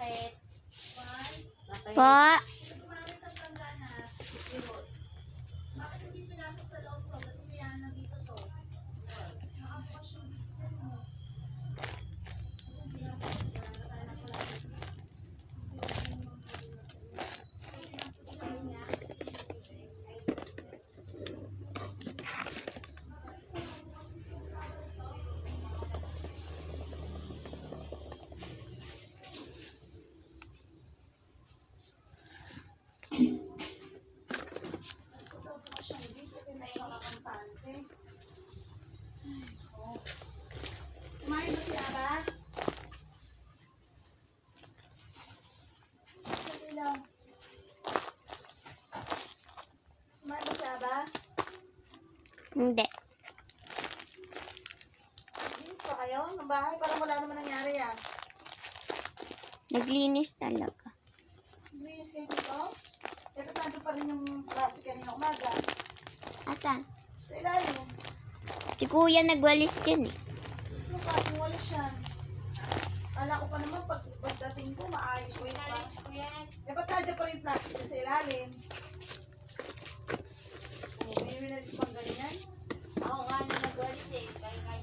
Bakit? Po. Kumain ba si Aba? Kumain ba si Aba? Hindi. Linis pa kayo ng bahay? Parang wala naman nangyari ah. Naglinis talaga. Linis kayo dito? Pero nandun pa rin yung plastic kanina umaga. Atan? Sa ilalim. Si kuya nagwalis dyan eh. Yung klaseng walis yan. Kala ko pa naman pagdating ko maayos ko pa. Eh ba't nandiyan pa rin yung plastic na sa ilalim? May winalis pang ganyan? Ako nga na nagwalis eh. Kaya